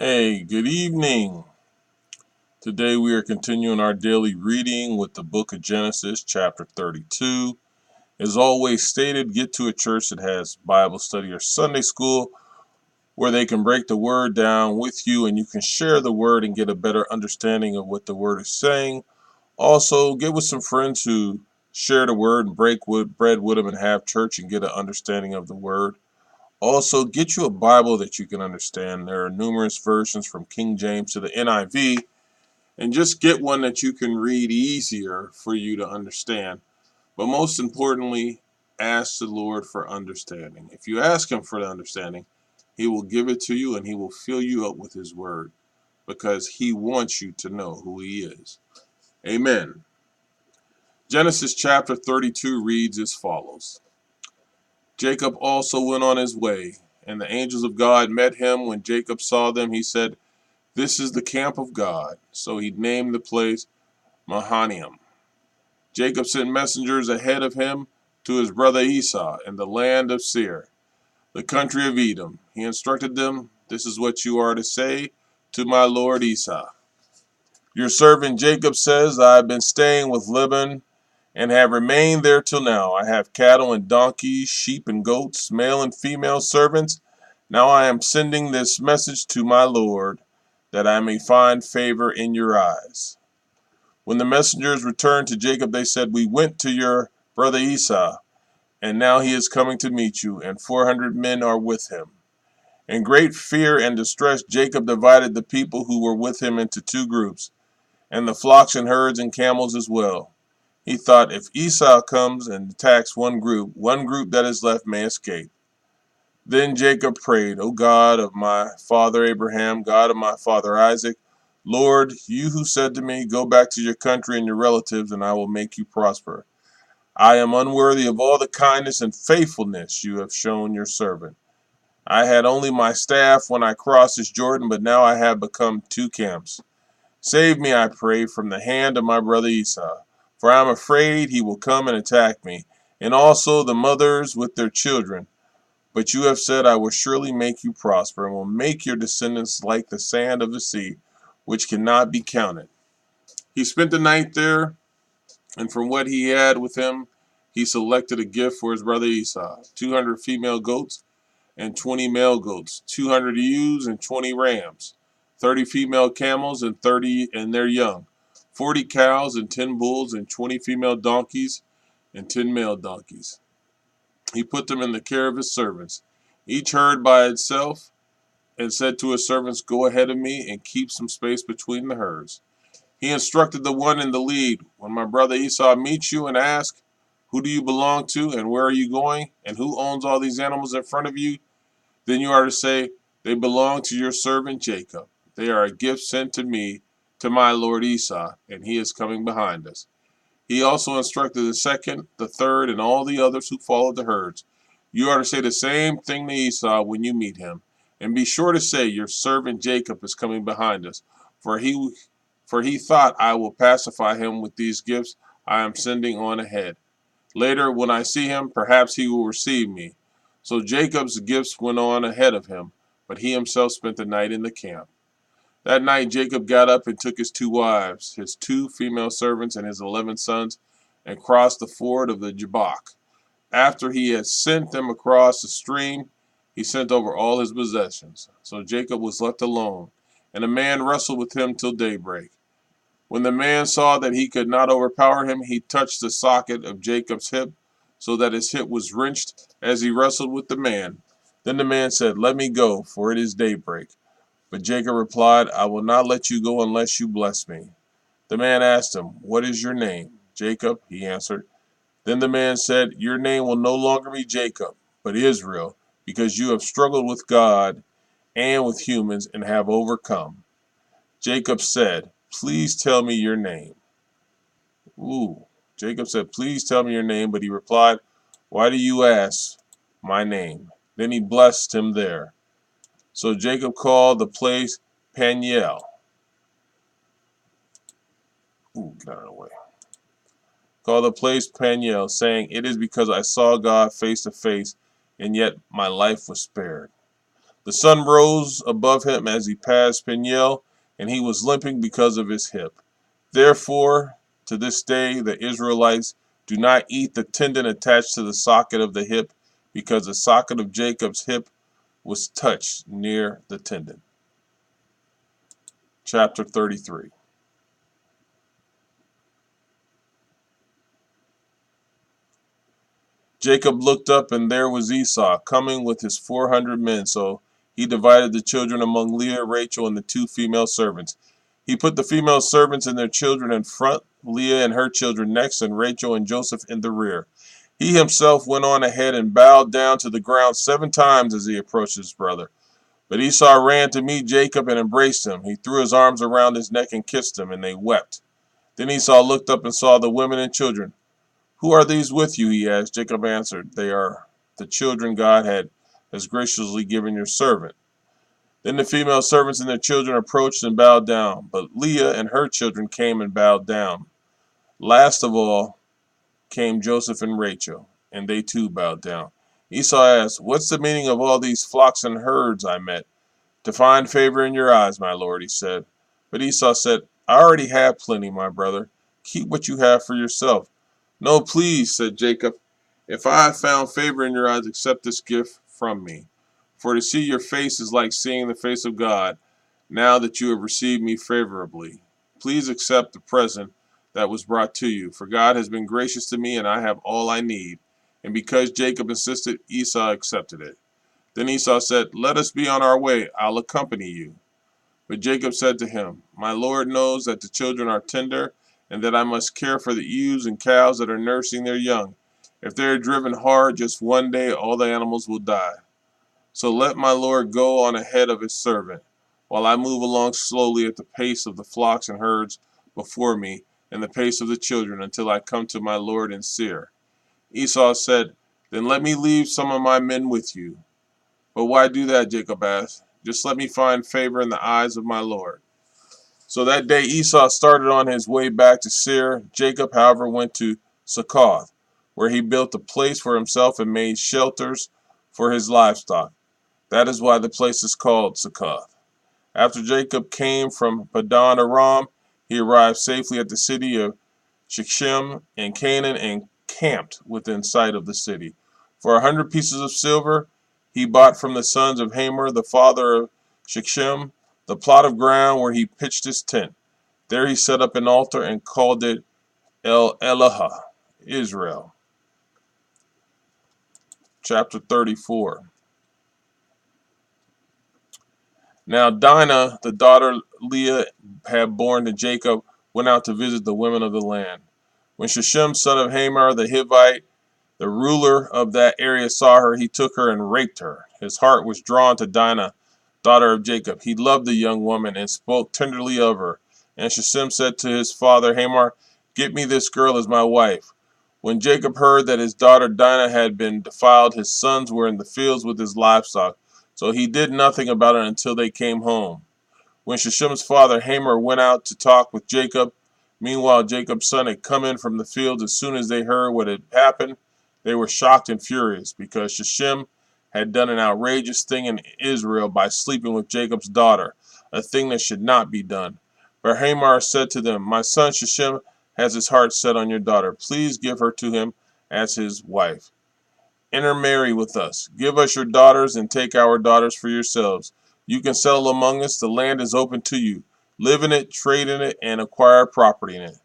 Hey, good evening. Today we are continuing our daily reading with the book of Genesis, chapter 32. As always stated, get to a church that has Bible study or Sunday school where they can break the word down with you and you can share the word and get a better understanding of what the word is saying. Also, get with some friends who share the word and break bread with them and have church and get an understanding of the word. Also, get you a Bible that you can understand. There are numerous versions from King James to the NIV, and just get one that you can read easier for you to understand. But most importantly, ask the Lord for understanding. If you ask Him for the understanding, He will give it to you and He will fill you up with His word because He wants you to know who He is. Amen. Genesis chapter 32 reads as follows. Jacob also went on his way, and the angels of God met him. When Jacob saw them, he said, "This is the camp of God." So he named the place Mahanaim. Jacob sent messengers ahead of him to his brother Esau in the land of Seir, the country of Edom. He instructed them, "This is what you are to say to my lord Esau. Your servant Jacob says, I have been staying with Laban and have remained there till now. I have cattle and donkeys, sheep and goats, male and female servants. Now I am sending this message to my lord, that I may find favor in your eyes." When the messengers returned to Jacob, they said, "We went to your brother Esau, and now he is coming to meet you, and 400 men are with him." In great fear and distress, Jacob divided the people who were with him into two groups, and the flocks and herds and camels as well. He thought, if Esau comes and attacks one group that is left may escape. Then Jacob prayed, "O God of my father Abraham, God of my father Isaac, Lord, you who said to me, 'Go back to your country and your relatives, and I will make you prosper.' I am unworthy of all the kindness and faithfulness you have shown your servant. I had only my staff when I crossed this Jordan, but now I have become two camps. Save me, I pray, from the hand of my brother Esau, for I am afraid he will come and attack me, and also the mothers with their children. But you have said, I will surely make you prosper, and will make your descendants like the sand of the sea, which cannot be counted." He spent the night there, and from what he had with him, he selected a gift for his brother Esau: 200 female goats and 20 male goats, 200 ewes and 20 rams, 30 female camels and 30 and their young, 40 cows and 10 bulls and 20 female donkeys and 10 male donkeys. He put them in the care of his servants, each herd by itself, and said to his servants, "Go ahead of me and keep some space between the herds." He instructed the one in the lead, "When my brother Esau meets you and asks, 'Who do you belong to and where are you going and who owns all these animals in front of you?' then you are to say, 'They belong to your servant Jacob. They are a gift sent to me, to my lord Esau, and he is coming behind us.'" He also instructed the second, the third, and all the others who followed the herds, "You are to say the same thing to Esau when you meet him, and be sure to say, 'Your servant Jacob is coming behind us, for he thought, I will pacify him with these gifts I am sending on ahead. Later, when I see him, perhaps he will receive me.'" So Jacob's gifts went on ahead of him, but he himself spent the night in the camp. That night Jacob got up and took his two wives, his two female servants, and his 11 sons, and crossed the ford of the Jabbok. After he had sent them across the stream, he sent over all his possessions. So Jacob was left alone, and a man wrestled with him till daybreak. When the man saw that he could not overpower him, he touched the socket of Jacob's hip, so that his hip was wrenched as he wrestled with the man. Then the man said, "Let me go, for it is daybreak." But Jacob replied, "I will not let you go unless you bless me." The man asked him, "What is your name?" "Jacob," he answered. Then the man said, "Your name will no longer be Jacob, but Israel, because you have struggled with God and with humans and have overcome." Jacob said, "Please tell me your name." Ooh. Jacob said, "Please tell me your name." But he replied, "Why do you ask my name?" Then he blessed him there. So Jacob called the place Peniel. Ooh, get out of the way. Called the place Peniel, saying, "It is because I saw God face to face, and yet my life was spared." The sun rose above him as he passed Peniel, and he was limping because of his hip. Therefore, to this day, the Israelites do not eat the tendon attached to the socket of the hip, because the socket of Jacob's hip was touched near the tendon. Chapter 33. Jacob looked up, and there was Esau coming with his 400 men. So he divided the children among Leah, Rachel, and the 2 female servants. He put the female servants and their children in front, Leah and her children next, and Rachel and Joseph in the rear. He himself went on ahead and bowed down to the ground 7 times as he approached his brother. But Esau ran to meet Jacob and embraced him. He threw his arms around his neck and kissed him, and they wept. Then Esau looked up and saw the women and children. "Who are these with you?" he asked. Jacob answered, "They are the children God has graciously given your servant." Then the female servants and their children approached and bowed down, but Leah and her children came and bowed down. Last of all came Joseph and Rachel, and they too bowed down. Esau asked, "What's the meaning of all these flocks and herds I met?" "To find favor in your eyes, my lord," he said. But Esau said, "I already have plenty, my brother. Keep what you have for yourself." "No, please," said Jacob. "If I have found favor in your eyes, accept this gift from me. For to see your face is like seeing the face of God, now that you have received me favorably. Please accept the present that was brought to you, for God has been gracious to me, and I have all I need." And because Jacob insisted, Esau accepted it. Then Esau said, "Let us be on our way. I'll accompany you." But Jacob said to him, "My Lord knows that the children are tender, and that I must care for the ewes and cows that are nursing their young. If they are driven hard, just one day all the animals will die. So let my Lord go on ahead of his servant, while I move along slowly at the pace of the flocks and herds before me, and the pace of the children, until I come to my Lord in Seir." Esau said, "Then let me leave some of my men with you." "But why do that?" Jacob asked. "Just let me find favor in the eyes of my Lord." So that day Esau started on his way back to Seir. Jacob, however, went to Succoth, where he built a place for himself and made shelters for his livestock. That is why the place is called Succoth. After Jacob came from Padan Aram, he arrived safely at the city of Shechem in Canaan and camped within sight of the city. For 100 pieces of silver he bought from the sons of Hamor, the father of Shechem, the plot of ground where he pitched his tent. There he set up an altar and called it El Eloha, Israel. Chapter 34. Now Dinah, the daughter Leah had borne to Jacob, went out to visit the women of the land. When Shechem, son of Hamor the Hivite, the ruler of that area, saw her, he took her and raped her. His heart was drawn to Dinah, daughter of Jacob. He loved the young woman and spoke tenderly of her. And Shechem said to his father Hamor, "Get me this girl as my wife." When Jacob heard that his daughter Dinah had been defiled, his sons were in the fields with his livestock. So he did nothing about it until they came home. When Shechem's father Hamor went out to talk with Jacob, meanwhile Jacob's son had come in from the fields. As soon as they heard what had happened, they were shocked and furious, because Shechem had done an outrageous thing in Israel by sleeping with Jacob's daughter, a thing that should not be done. But Hamor said to them, "My son Shechem has his heart set on your daughter. Please give her to him as his wife. Intermarry with us. Give us your daughters and take our daughters for yourselves. You can settle among us. The land is open to you. Live in it, trade in it, and acquire property in it."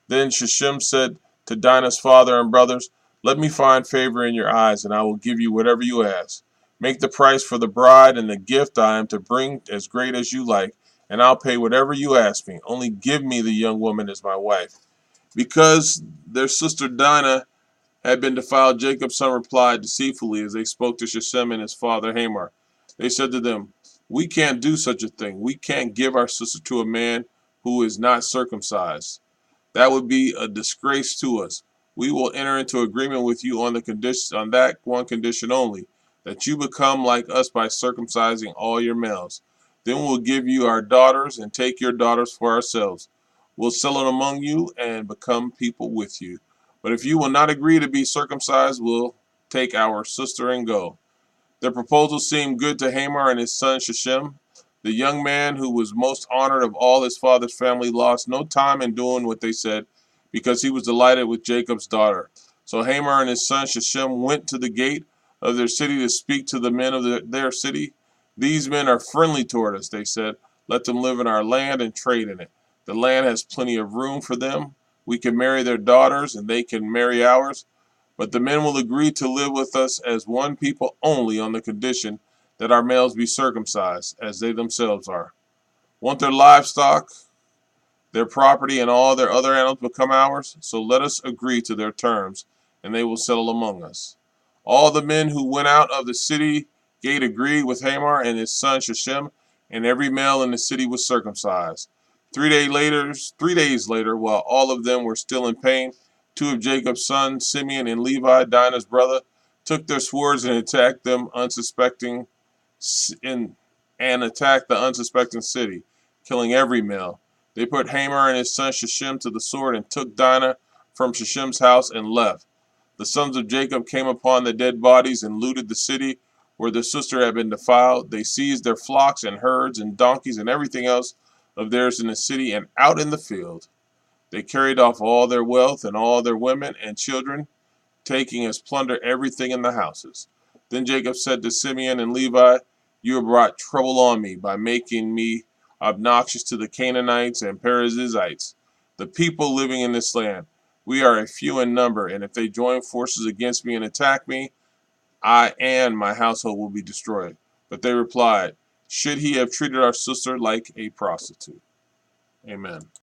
Then Shechem said to Dinah's father and brothers, "Let me find favor in your eyes, and I will give you whatever you ask. Make the price for the bride and the gift I am to bring as great as you like, and I'll pay whatever you ask me. Only give me the young woman as my wife." Because their sister Dinah had been defiled, Jacob's son replied deceitfully as they spoke to Shechem and his father Hamor. They said to them, "We can't do such a thing. We can't give our sister to a man who is not circumcised. That would be a disgrace to us. We will enter into agreement with you on that one condition only, that you become like us by circumcising all your males. Then we'll give you our daughters and take your daughters for ourselves. We'll settle among you and become people with you. But if you will not agree to be circumcised, we'll take our sister and go." Their proposal seemed good to Hamor and his son Shechem. The young man who was most honored of all his father's family lost no time in doing what they said, because he was delighted with Jacob's daughter. So Hamor and his son Shechem went to the gate of their city to speak to the men of their city. These men are friendly toward us, they said. Let them live in our land and trade in it. The land has plenty of room for them. We can marry their daughters, and they can marry ours. But the men will agree to live with us as one people only on the condition that our males be circumcised, as they themselves are. Want their livestock, their property, and all their other animals become ours? So let us agree to their terms, and they will settle among us. All the men who went out of the city gate agreed with Hamor and his son Shechem, and every male in the city was circumcised. 3 days later, while all of them were still in pain, two of Jacob's sons, Simeon and Levi, Dinah's brother, took their swords and attacked them unsuspecting and attacked the unsuspecting city, killing every male. They put Hamor and his son Shechem to the sword and took Dinah from Shechem's house and left. The sons of Jacob came upon the dead bodies and looted the city where their sister had been defiled. They seized their flocks and herds and donkeys and everything else of theirs in the city and out in the field. They carried off all their wealth and all their women and children, taking as plunder everything in the houses. Then Jacob said to Simeon and Levi, "You have brought trouble on me by making me obnoxious to the Canaanites and Perizzites, the people living in this land. We are a few in number, and if they join forces against me and attack me, I and my household will be destroyed." But they replied, "Should he have treated our sister like a prostitute?" Amen.